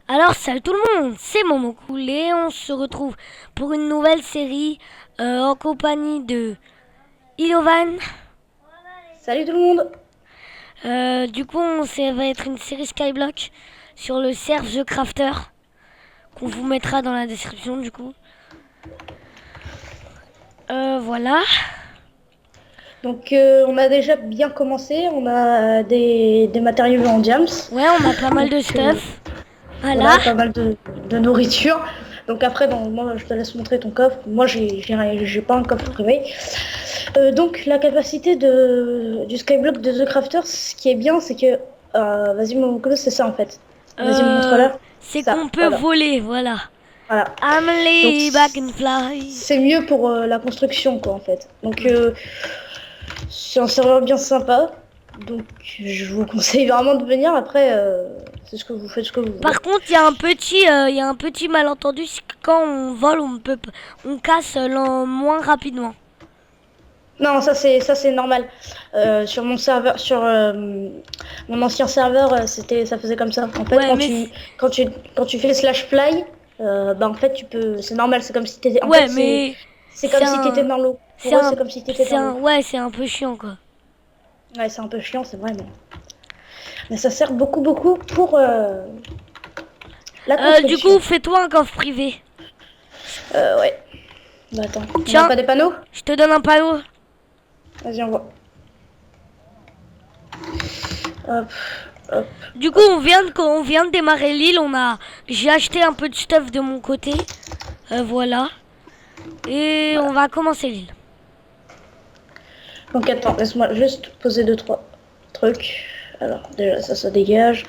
Alors, salut tout le monde, c'est Momocool et on se retrouve pour une nouvelle série en compagnie de Ilovan. Salut tout le monde. Ça va être une série Skyblock sur le Serve The Crafter qu'on vous mettra dans la description du coup. Voilà. Donc on a déjà bien commencé, on a des matériaux en diams. Ouais, on a pas mal Donc de stuff. Voilà. voilà, pas mal de nourriture. Donc après, moi je te laisse montrer ton coffre. Moi j'ai pas un coffre privé. Donc la capacité du Skyblock de The Crafter, ce qui est bien, c'est que vas-y mon colosse, c'est ça en fait. Vas-y montre-leur. C'est Ça, qu'on peut voilà. voler, voilà. Voilà. Donc Amelie back and fly. c'est mieux pour la construction quoi en fait. Donc c'est un serveur bien sympa. Donc je vous conseille vraiment de venir. Après, c'est ce que vous faites, ce que vous voulez. Par contre, il y a un petit malentendu, c'est que quand on vole, on casse moins rapidement. Non, ça c'est normal. Sur mon serveur, sur mon ancien serveur, ça faisait comme ça. En fait, Ouais, mais quand tu fais slash fly, bah en fait tu peux, c'est normal. C'est comme si t'étais, en ouais, fait mais c'est c'est comme si t'étais un, dans l'eau. c'est Pour eux, un, c'est comme si t'étais dans l'eau. ouais, c'est un peu chiant quoi. Ouais, c'est un peu chiant, c'est vrai, mais ça sert beaucoup pour la Du coup, construction. fais-toi un coffre privé. Ouais. Bah attends, on n'a Tiens, pas des panneaux? je te donne un panneau. Vas-y, on voit. Hop, hop. Du coup, quand on vient de démarrer l'île, j'ai acheté un peu de stuff de mon côté. Voilà. Et on va commencer l'île. Donc attends, laisse-moi juste poser deux, trois trucs. Alors déjà, ça dégage.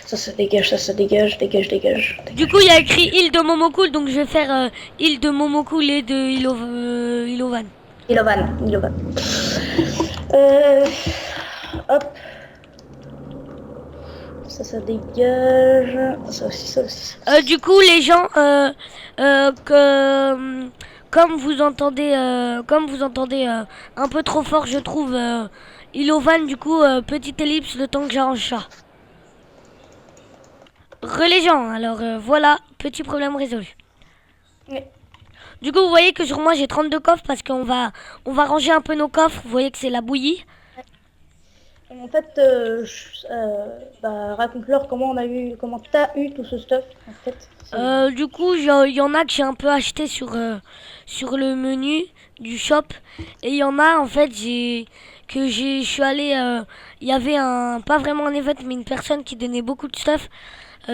Ça dégage, ça dégage, dégage. Du coup, il y a écrit île de Momocool, donc je vais faire île de Momocool et de Ilovan. Ilovan. Euh, hop. Ça dégage. Ça aussi, ça aussi. Du coup, les gens, comme vous entendez un peu trop fort, je trouve, Ilovan, du coup, petite ellipse, le temps que j'arrange ça. Les gens, alors voilà, petit problème résolu. Oui. Du coup, vous voyez que sur moi j'ai 32 coffres parce on va ranger un peu nos coffres. Vous voyez que c'est la bouillie. En fait, bah, raconte-leur comment t'as eu tout ce stuff. En fait, Du coup, il y en a que j'ai un peu acheté sur le menu du shop. Et il y en a, en fait, je suis allé, il y avait pas vraiment un event, mais une personne qui donnait beaucoup de stuff.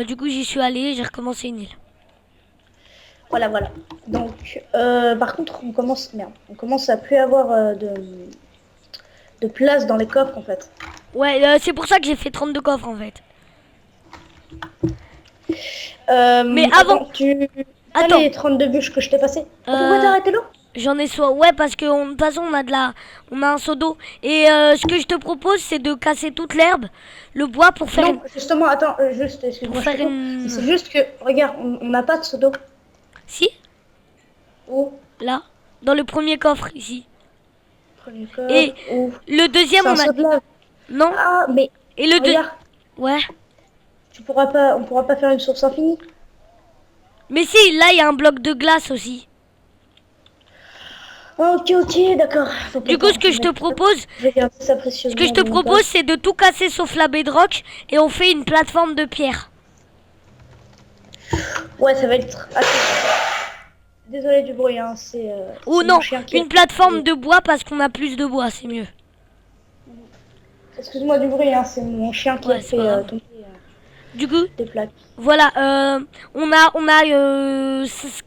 Du coup, j'y suis allé, j'ai recommencé une île. voilà. Donc, par contre, on commence à plus avoir de place dans les coffres en fait. Ouais, c'est pour ça que j'ai fait 32 coffres, en fait. Mais avant, Attends, tu as attends, les 32 bûches que je t'ai passées? Pourquoi t'as euh, arrêté l'eau? j'en ai soit, ouais, parce que de toute façon, on a un seau d'eau. Et ce que je te propose, c'est de casser toute l'herbe, le bois Non, justement, attends, juste, pour excuse-moi, je faire te coupe. Mais une, c'est juste que, regarde, on n'a pas de seau d'eau. si, Où? là, dans le premier coffre ici. Premier Et coffre, où? le deuxième, C'est un on a, seau de lave. non. Ah, mais Et le deux, regarde, ouais. on pourra pas faire une source infinie. Mais si, là, il y a un bloc de glace aussi. Ok, d'accord. Donc Du coup, attends, je vais garder ça ce que je précieusement te dans mon propose, coffre. c'est de tout casser sauf la bedrock et on fait une plateforme de pierre. Ouais, ça va être désolé du bruit, hein, Ou c'est mon non, chien qui a... une plateforme de bois parce qu'on a plus de bois, c'est mieux. Excuse-moi du bruit, hein, c'est mon chien qui a Ouais, c'est pas fait grave. tomber Du coup, des plaques. voilà, on a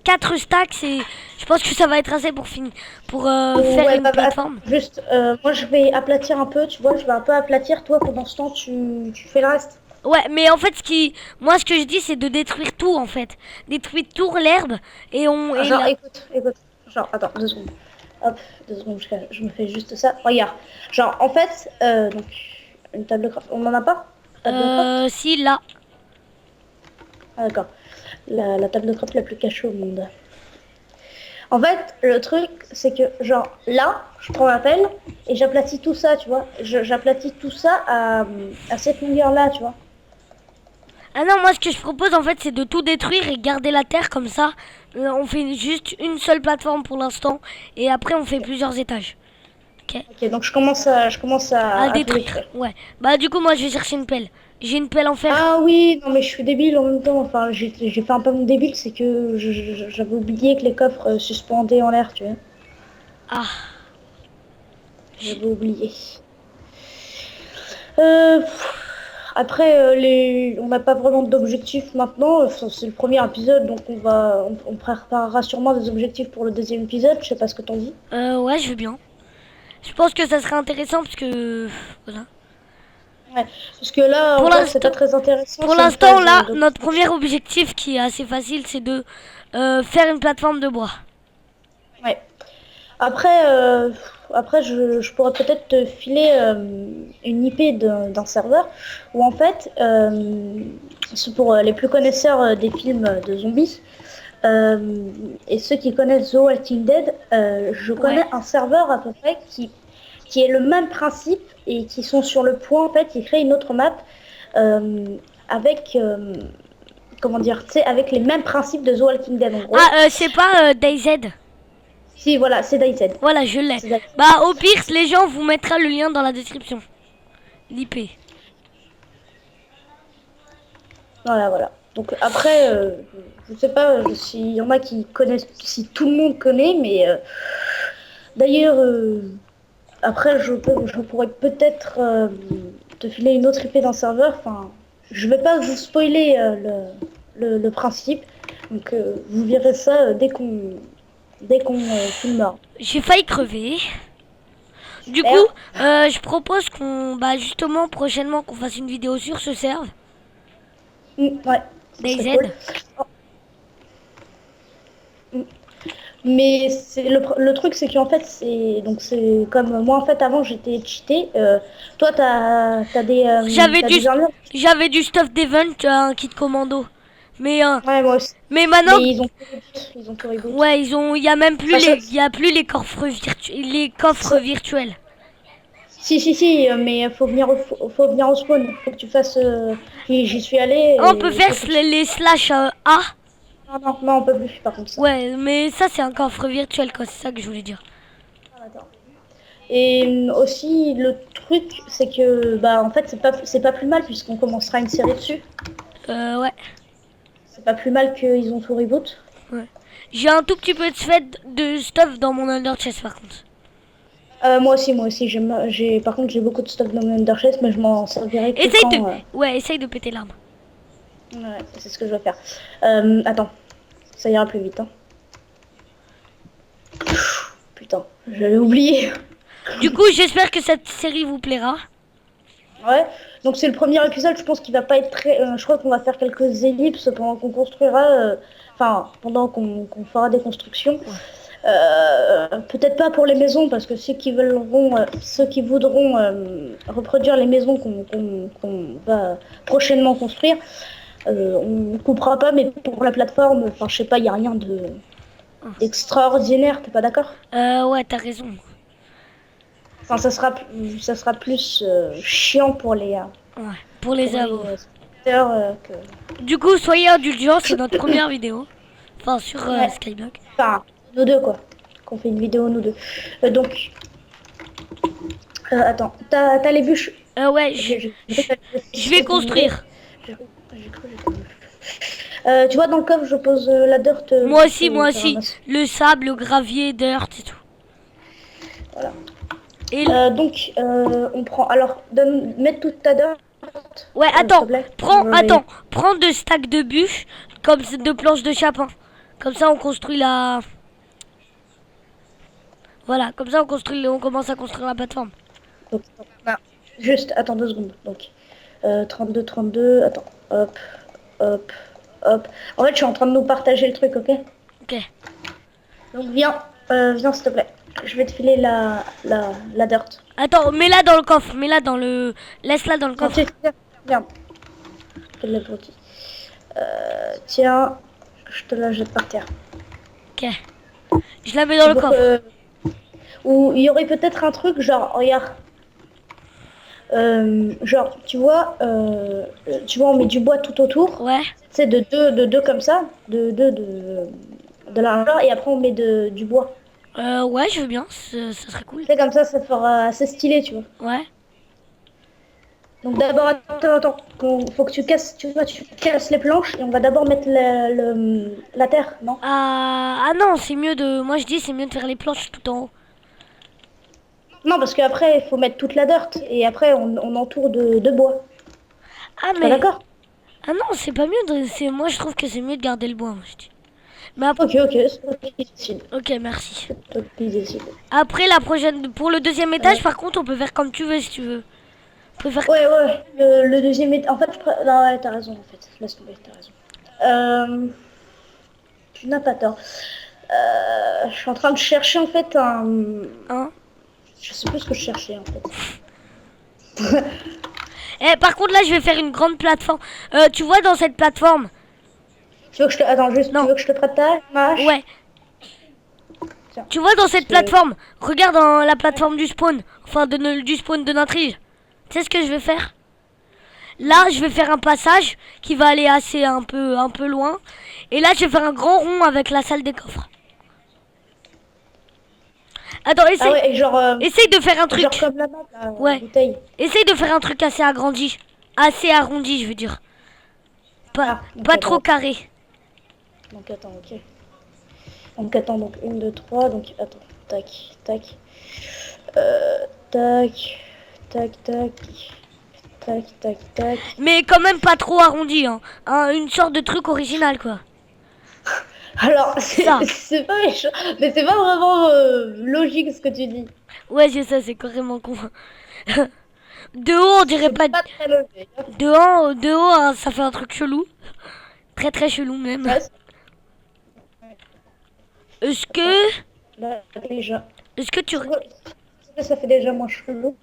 4 stacks et je pense que ça va être assez pour finir, pour faire Ouais, une attends, plateforme. juste, moi je vais aplatir un peu, tu vois, je vais un peu aplatir, toi pendant ce temps tu fais le reste. Ouais, mais en fait, moi, ce que je dis, c'est de détruire tout, en fait. Détruire tout l'herbe Ah, et genre, là. écoute, genre, attends, 2 secondes. Hop, 2 secondes, je me fais juste ça. Regarde, genre, en fait, donc, une table de craft, on en a pas? Table de craft? Si, là. Ah, d'accord, la table de craft la plus cachée au monde. En fait, le truc, c'est que, genre, là, je prends la pelle et j'aplatis tout ça, tu vois. J'aplatis tout ça à cette longueur-là, tu vois. Ah non, moi ce que je propose en fait c'est de tout détruire et garder la terre comme ça. On fait juste une seule plateforme pour l'instant et après on fait plusieurs étages. Ok. Ok, donc je commence À à tout détruire. détruire. Ouais. Bah du coup moi je vais chercher une pelle. J'ai une pelle en fer. Ah oui, non mais je suis débile en même temps. Enfin, j'ai fait un peu mon débile, c'est que j'avais oublié que les coffres suspendaient en l'air, tu vois. Ah. J'avais oublié. Euh, Après, on n'a pas vraiment d'objectifs maintenant. Enfin, c'est le premier épisode, donc on préparera sûrement des objectifs pour le deuxième épisode. Je sais pas ce que t'en dis. Ouais, je veux bien. Je pense que ça serait intéressant parce que voilà. Ouais. Parce que là, Pour encore, c'est pas l'instant, très intéressant. pour C'est une l'instant phase là, de notre premier construction. objectif qui est assez facile, c'est de faire une plateforme de bois. Ouais. Après, après je pourrais peut-être te filer une IP d'un serveur où en fait, c'est pour les plus connaisseurs des films de zombies et ceux qui connaissent The Walking Dead, je Ouais. connais un serveur à peu près qui est le même principe et qui sont sur le point en fait, ils créent une autre map euh, avec, comment dire, tu sais, avec les mêmes principes de The Walking Dead en gros. Ah, c'est pas DayZ. Si, voilà, c'est DayZ. Voilà, je l'ai. C'est DayZ. Bah au pire, les gens vous mettra le lien dans la description. L'IP. Voilà, voilà. Donc après, je sais pas s'il y en a qui connaissent, si tout le monde connaît, mais d'ailleurs, après, je pourrais peut-être te filer une autre IP d'un serveur. Enfin, je vais pas vous spoiler le principe. Donc vous verrez ça dès qu'on filmera. J'ai failli crever. Du coup, Super. je propose qu'on, bah justement, prochainement, qu'on fasse une vidéo sur ce serve, Ouais, ça serait DayZ. cool. Mm. Mais c'est le truc, c'est qu'en fait, c'est comme moi en fait avant j'étais cheaté. Toi, J'avais t'as du, des armures. j'avais du stuff d'event, un kit commando. Mais, Ouais, moi aussi. mais maintenant, Mais ils ont tout reboot. ouais, il y a même plus Enfin, il y a plus les coffres ça- virtuels. si, mais faut venir au spawn. Faut que tu fasses. J'y suis allé Ah, on peut et faire faut que les slash A. non, on peut plus par contre ça. Ouais, mais ça c'est un coffre virtuel, quoi. C'est ça que je voulais dire. Ah, d'accord. Et aussi le truc, c'est que bah en fait c'est pas plus mal puisqu'on commencera une série dessus. Ouais. C'est pas plus mal qu'ils ont tout reboot. Ouais. J'ai un tout petit peu de stuff dans mon under chest par contre. Moi aussi, par contre, j'ai beaucoup de stock dans mon Under Chest, mais je m'en servirai que Essaye de, quand. ouais, essaye de péter l'arme. Ouais, c'est ce que je vais faire. Attends, ça ira plus vite. Hein. Putain, j'avais oublié. Du coup, j'espère que cette série vous plaira. Ouais, donc c'est le premier épisode, je pense qu'il va pas être très. Je crois qu'on va faire quelques ellipses pendant qu'on construira. Enfin, pendant qu'on fera des constructions. Ouais. Peut-être pas pour les maisons, parce que ceux qui voudront reproduire les maisons qu'on va prochainement construire, on ne coupera pas, mais pour la plateforme, enfin je sais pas, il n'y a rien d'extraordinaire, t'es pas d'accord? Ouais, t'as raison. Enfin ça sera plus chiant Ouais, pour les avos. spectateurs, que... Du coup, soyez indulgents, c'est notre première vidéo. Enfin, sur Ouais. Skyblock. Enfin, nous deux quoi, qu'on fait une vidéo nous deux. Donc, attends, t'as les bûches? Ouais, je vais construire. J'ai cru, tu vois, dans le coffre, je pose la dirt. Moi aussi, moi que aussi. ramasse. Le sable, le gravier, dirt et tout. Voilà. Et Donc, on prend. Alors, mets toute ta dirt. ouais, S'il te attends, plaît. Je vais- prends 2 stacks de bûches, comme 2 planches de chapin. Comme ça, on construit la. Voilà, comme ça, on commence à construire la plateforme. Donc, voilà. Juste, attends 2 secondes. Donc, 32. Attends. Hop, hop, hop. En fait, je suis en train de nous partager le truc, ok? Ok. Donc, viens, s'il te plaît. Je vais te filer la dirt. Attends, mets-la dans le coffre, mets-la dans le. Laisse-la dans le Tiens, coffre. viens. Je te l'ai bloqué. Tiens, je te la jette par terre. Ok. Je la mets dans le Donc, coffre. ou il y aurait peut-être un truc genre, regarde, Genre, tu vois, on met du bois tout autour. Ouais. C'est de deux comme ça, de largeur, et après on met du bois. Ouais, je veux bien, ça serait cool. C'est comme ça fera assez stylé, tu vois. Ouais. Donc d'abord, attends, faut que tu casses, tu vois, tu casses les planches et on va d'abord mettre la terre, non? Ah non, c'est mieux de... Moi je dis c'est mieux de faire les planches tout en haut. Non, parce qu'après, il faut mettre toute la dirt et après on entoure de bois. Ah Tu es mais... d'accord? Ah non, c'est pas mieux de... Moi je trouve que c'est mieux de garder le bois, moi je dis. Mais après... Ok, c'est toi qui décide. Ok, merci. C'est toi qui décide. Après la prochaine... Pour le deuxième Euh, étage, par contre, on peut faire comme tu veux si tu veux. On peut faire... ouais, le deuxième en fait, non, ouais, t'as raison, en fait. Laisse tomber, t'as raison. Tu n'as pas tort. Je suis en train de chercher, en fait, Hein. Je sais plus ce que je cherchais, en fait. Eh, par contre là je vais faire une grande plateforme. Tu vois dans cette plateforme... Tu veux que je te... Attends, juste, tu Non. veux que je te prête ma hache? Ouais. Tiens. Tu vois dans cette Je- plateforme, regarde dans la plateforme du spawn, enfin du spawn de notre île. Tu sais ce que je vais faire? Là, je vais faire un passage qui va aller assez un peu loin. Et là, je vais faire un grand rond avec la salle des coffres. Attends, Ah ouais, et essaye de faire un truc. genre comme la map, la Ouais, bouteille. essaye de faire un truc assez agrandi. Assez arrondi, je veux dire. Pas, Ah, donc pas trop attends. carré. Donc attends, ok. Donc attends, donc 1, 2, 3, donc attends. Tac, tac. Tac, tac, tac. Tac, tac, tac. Mais quand même pas trop arrondi, hein. Une sorte de truc original, quoi. Alors, Ça. c'est pas méchant, mais c'est pas vraiment logique ce que tu dis. Ouais, c'est ça, c'est carrément con. De haut, on dirait C'est pas... pas très logique. De haut, hein, ça fait un truc chelou. Très très chelou même. Ouais, Est-ce que... là, déjà. Est-ce que tu... Ça fait déjà moins chelou.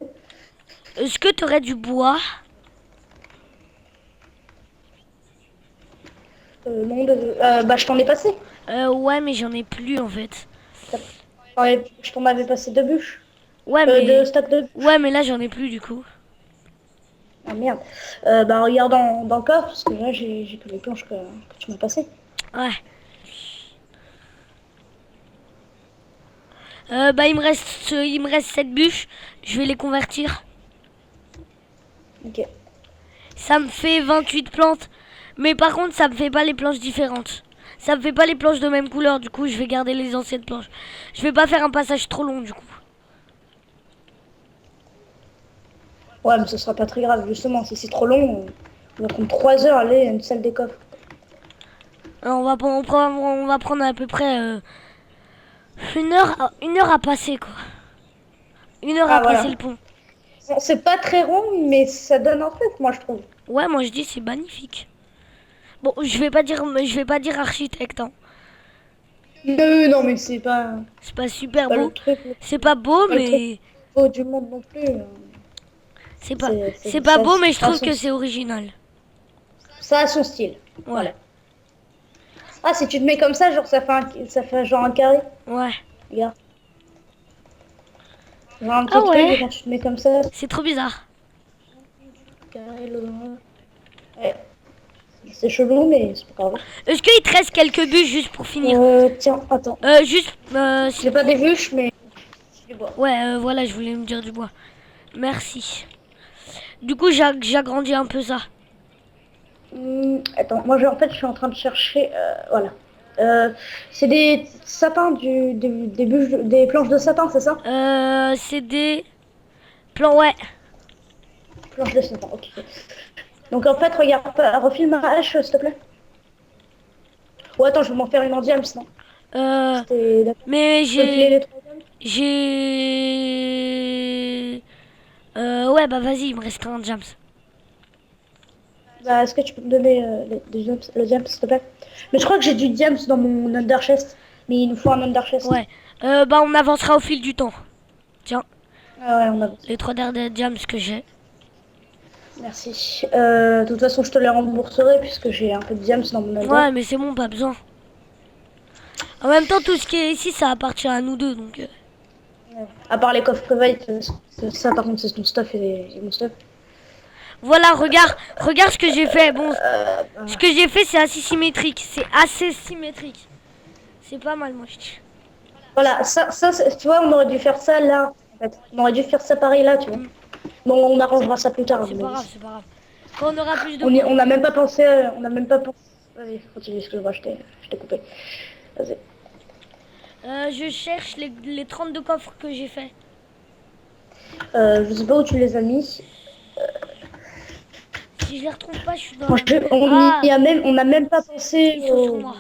Est-ce que tu aurais du bois? Non, bah je t'en ai passé. Ouais, mais j'en ai plus en fait. Je t'en avais passé deux bûches. Ouais, De mais... stock de... Ouais, mais là, j'en ai plus du coup. Ah merde. Bah regarde dans le coffre, parce que là j'ai que les planches que tu m'as passées. Ouais. Bah, il me reste 7 bûches. Je vais les convertir. Ok. Ça me fait 28 plantes. Mais par contre, ça me fait pas les planches différentes. Ça me fait pas les planches de même couleur. Du coup, je vais garder les anciennes planches. Je vais pas faire un passage trop long du coup. Ouais, mais ce sera pas très grave, justement. Si c'est trop long, on va prendre 3 heures à aller à une salle des coffres. Alors, on va prendre à peu près 1 heure à passer quoi. 1 heure Ah à voilà. passer le pont. Bon, c'est pas très rond, mais ça donne un truc, moi je trouve. Ouais, moi je dis c'est magnifique. Bon, je vais pas dire architecte. Hein. Non, mais c'est pas, C'est pas super pas le beau. truc C'est pas beau, pas le truc mais beau du monde non plus. c'est pas beau, mais je ça a trouve son- que c'est original. Ça a son style. Ouais, Voilà. Ah, si tu te mets comme ça, genre ça fait genre un carré. ouais. Regarde. Genre un petit Ah truc, ouais. et quand tu te mets comme ça, C'est trop bizarre. carré le... Ouais. C'est chelou, mais c'est pas grave. Est-ce qu'il te reste quelques bûches juste pour finir? Tiens, attends. Juste, J'ai pas des bûches, mais du bois. ouais, voilà, je voulais me dire du bois. Merci. Du coup, j'agrandis un peu ça. Attends, moi en fait je suis en train de chercher, voilà. C'est des sapins, des bûches, des planches de sapin, c'est ça? C'est des plans, ouais. Planches de sapin, ok. Donc en fait, regarde, refile ma hache, s'il te plaît. Oh attends, je vais m'en faire une en diams, non? C'était... Mais Je peux filer les 3 diams. j'ai... ouais, bah vas-y, il me reste un jams. Bah, est-ce que tu peux me donner le diams, s'il te plaît? Mais je crois que j'ai du diams dans mon under chest, mais il nous faut un under chest. Ouais. Bah on avancera au fil du temps. Tiens, Ah ouais, on a... les 3 derniers jams que j'ai. Merci. De toute façon, je te les rembourserai puisque j'ai un peu de diams dans mon under. Ouais, mais c'est bon, pas besoin. En même temps, tout ce qui est ici, ça appartient à nous deux, donc... À part les coffres préveil, ça par contre c'est ton stuff et mon stuff. Voilà, regarde ce que j'ai fait. Bon, Bah, ce que j'ai fait, c'est assez symétrique. C'est assez symétrique. C'est pas mal, moi, je dis. voilà, tu vois, on aurait dû faire ça là. En fait. On aurait dû faire ça pareil là, tu vois. Mm. Bon, on arrangera ça plus tard. C'est Mais pas grave, c'est pas grave. Quand on aura plus de on points. n'a même pas pensé, on n'a même pas pensé. Vas-y, continue, excuse-moi, je t'ai coupé. Vas-y. Je cherche les 32 coffres que j'ai fait. Je sais pas où tu les as mis. Si je les retrouve pas, je suis dans la... Franchement, Ah, on n'a même pas pensé ils sont sur moi.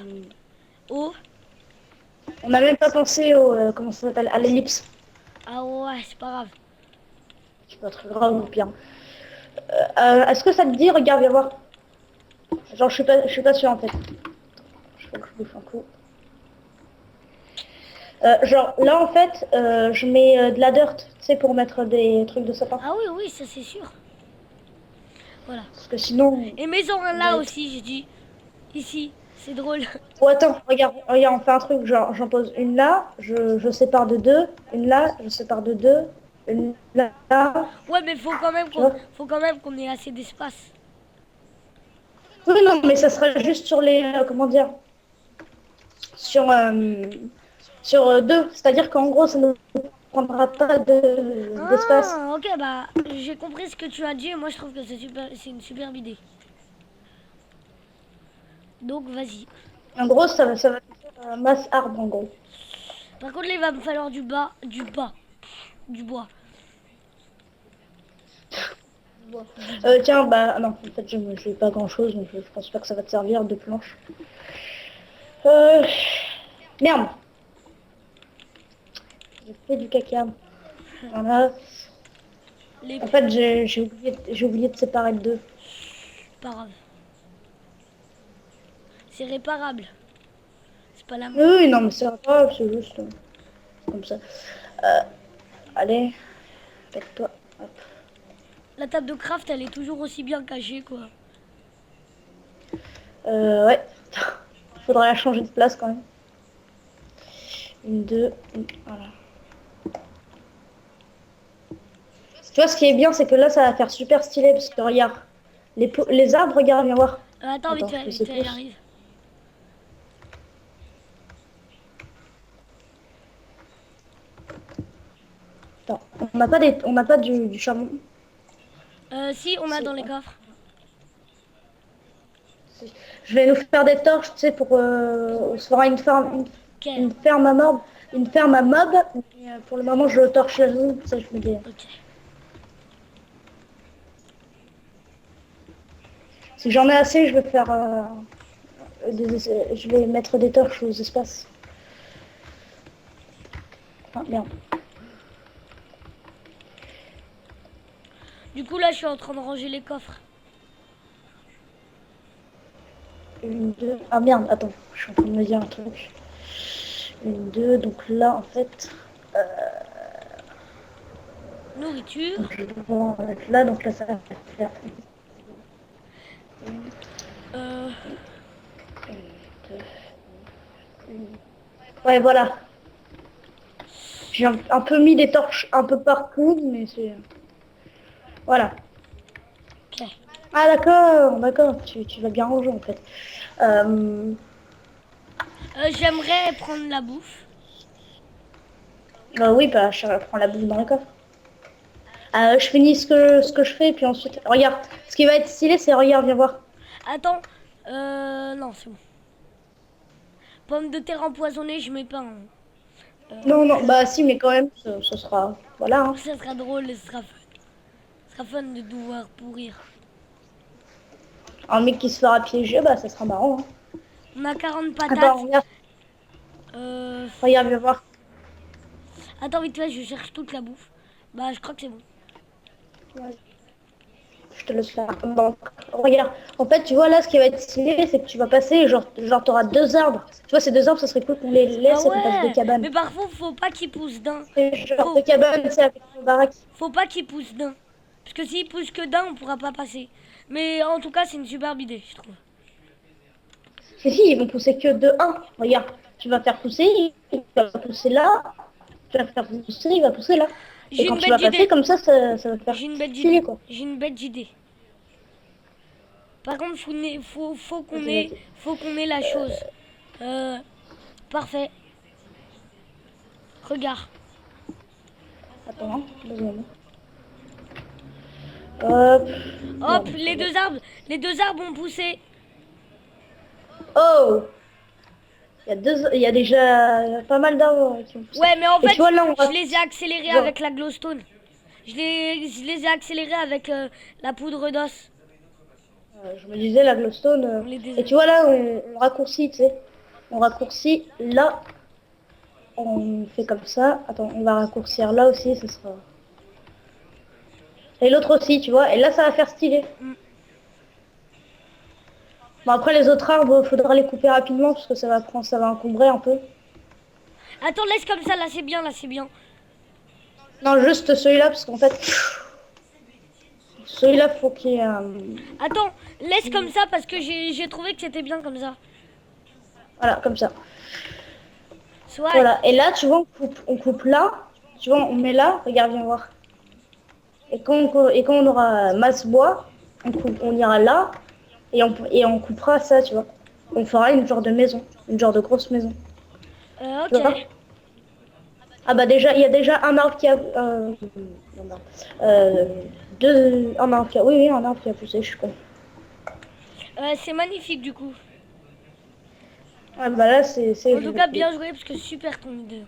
Oh, on n'a même pas pensé au, comment ça s'appelle, à l'ellipse. ah ouais, c'est pas grave. C'est pas très grave ou pire. Est-ce que ça te dit, regarde, viens voir. Genre, je suis pas sûr en fait. Je crois que je bouffe un coup. Genre, là en fait, je mets de la dirt, tu sais, pour mettre des trucs de sapin. Ah oui, oui, ça c'est sûr. Voilà. Parce que sinon... Et mets-en un là aussi, j'ai dit. Ici, c'est drôle. Oh, attends, regarde, on fait un truc, genre, j'en pose une là, je sépare de deux, une là, je sépare de deux, une là, Ouais, mais tu vois. faut quand même qu'on ait assez d'espace. Oui, non, mais ça sera juste sur les, comment dire, sur, deux. C'est-à-dire qu'en gros, ça ne prendra pas d'espace. Ah, ok, bah, j'ai compris ce que tu as dit et moi je trouve que c'est une superbe idée. Donc, vas-y. En gros, ça va faire masse arbre, en gros. Par contre, là, il va me falloir du bois. Tiens, bah, non, en fait, je n'ai pas grand-chose, donc je pense pas que ça va te servir de planche. Euh, merde. J'ai fait du caca. Voilà. Les En fait, j'ai oublié de séparer le deux. pas grave. C'est réparable. C'est pas la Oui, oui, non, mais c'est pas grave, c'est juste comme ça. Euh, allez, pète-toi. Hop. La table de craft, elle est toujours aussi bien cachée, quoi. Ouais. Faudrait la changer de place quand même. Une, deux, voilà. Tu vois, ce qui est bien, c'est que là, ça va faire super stylé, parce que regarde, les arbres, regarde, viens voir. Attends, Attends, je sais plus. j'arrive. Attends, on n'a pas du charbon. Si, on a dans les coffres. Je vais nous faire des torches, tu sais, pour on se fera Ok, une ferme à mob, une ferme à mob. Et, pour le moment, je torche la zone, ça je me dis. ok. Si j'en ai assez, je vais faire, je vais mettre des torches aux espaces. Ah merde. Du coup, là, je suis en train de ranger les coffres. Une, deux. Ah merde, attends, je suis en train de me dire un truc. Une, deux, donc là en fait, Nourriture. donc je vais en mettre là, donc là ça va faire Euh, une, deux, une. Ouais, voilà. J'ai un peu mis des torches un peu partout, mais c'est... Voilà. ok. Ah d'accord, tu vas bien ranger en fait. Euh, J'aimerais prendre la bouffe. oui, bah je prends la bouffe dans le coffre. Je finis ce que je fais, puis ensuite... Regarde, ce qui va être stylé, c'est... Regarde, viens voir. Attends. Non, c'est bon. Pommes de terre empoisonnées, je mets pas. Hein. Non, non, bah si, mais quand même, ce sera... Voilà, hein. Ça sera drôle et ce sera fun. Ce sera fun de devoir pourrir. Un mec qui se fera piéger, bah ça sera marrant. Hein. On a 40 Attends, patates. regarde, Euh... regarde, viens voir. Attends, vite fait, je cherche toute la bouffe. Bah, je crois que c'est bon. Ouais. Je te laisse faire. Bon, regarde, en fait, tu vois, là, ce qui va être stylé, c'est que tu vas passer, genre t'auras deux arbres. Tu vois, ces deux arbres, ça serait cool qu'on les Ah laisse et qu'on fasse des ouais. cabanes. Mais parfois, faut pas qu'ils poussent d'un. Et genre Faut, des cabanes, c'est avec une baraque. faut pas qu'ils poussent d'un. Parce que s'ils poussent que d'un, on pourra pas passer. Mais en tout cas, c'est une superbe idée, je trouve. Si, si, ils vont pousser que de un. Regarde, tu vas faire pousser, il va pousser là, tu vas faire pousser, il va pousser là. Et J'ai quand une tu vas bête passer d'idée. comme ça va faire J'ai une bête stylé d'idée. quoi. J'ai une bête d'idée. Par contre, Vas-y, vas-y. faut qu'on ait la chose. Euh, parfait. Regarde. Attends, hein, 2 secondes. Hop. Hop, Merde. les deux arbres ont poussé. Oh, il y a déjà pas mal d'arbres qui ont poussé. Ouais, mais en Et tu fait, vois là, on je va. les ai accélérés Genre, avec la glowstone. Je les ai accélérés avec la poudre d'os. je me disais la glowstone. On les Et dés- tu vois là, on raccourcit, tu sais. On raccourcit là. On fait comme ça. Attends, on va raccourcir là aussi, ce sera. Et l'autre aussi, tu vois. Et là, ça va faire stylé. Mm. Bon, après, les autres arbres, faudra les couper rapidement parce que ça va encombrer un peu. Attends, laisse comme ça, là c'est bien, là c'est bien. Non, juste celui-là parce qu'en fait, celui-là, faut qu'il y ait un. Attends, laisse comme ça parce que j'ai trouvé que c'était bien comme ça. Voilà, comme ça. Soit. Voilà. Et là, tu vois, on coupe là. Tu vois, on met là. Regarde, viens voir. Et quand on aura masse bois, on ira là et on coupera ça, tu vois. On fera une genre de maison, une genre de grosse maison. Tu Ok. vois? Ah bah déjà, il y a déjà un arbre qui a... non, non. Euh, un arbre qui a... Oui, oui, un arbre qui a poussé, je suis con. C'est magnifique du coup. Ah bah là, c'est En tout cas, joli. bien joué parce que super ton idée.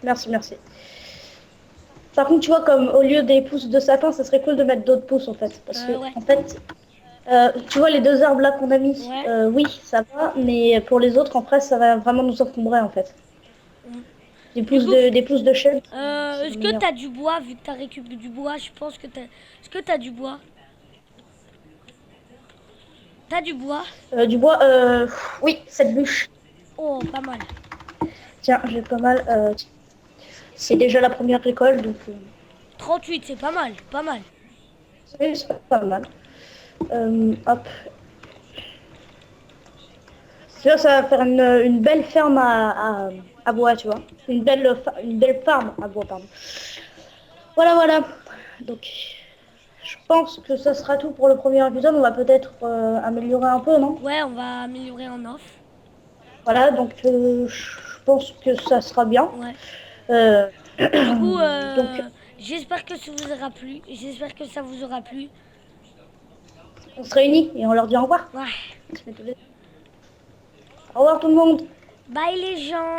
Merci, merci. Par contre, tu vois, comme au lieu des pousses de sapin, ça serait cool de mettre d'autres pousses en fait. Parce que, Ouais. en fait, tu vois les deux arbres là qu'on a mis, Ouais. oui, ça va, mais pour les autres, en vrai, ça va vraiment nous encombrer en fait. Mm. Du coup, Des pousses de chêne, c'est est-ce que meilleur. t'as du bois vu que t'as récupéré du bois? Je pense que t'as. Est-ce que t'as du bois? T'as du bois? Du bois, oui, cette bûche. Oh, pas mal. Tiens, j'ai pas mal. C'est déjà la première récolte, donc 38, c'est pas mal, pas mal. c'est pas mal. Hop. Tu vois, ça va faire une belle ferme à bois, tu vois. Une belle farm à bois, pardon. Voilà, voilà. Donc, je pense que ça sera tout pour le premier épisode. On va peut-être améliorer un peu, non? Ouais, on va améliorer en off. Voilà, donc je pense que ça sera bien. Ouais. Euh, Du coup, donc, j'espère que ça vous aura plu. J'espère que ça vous aura plu. on se réunit et on leur dit au revoir. Ouais. Au revoir tout le monde. Bye les gens.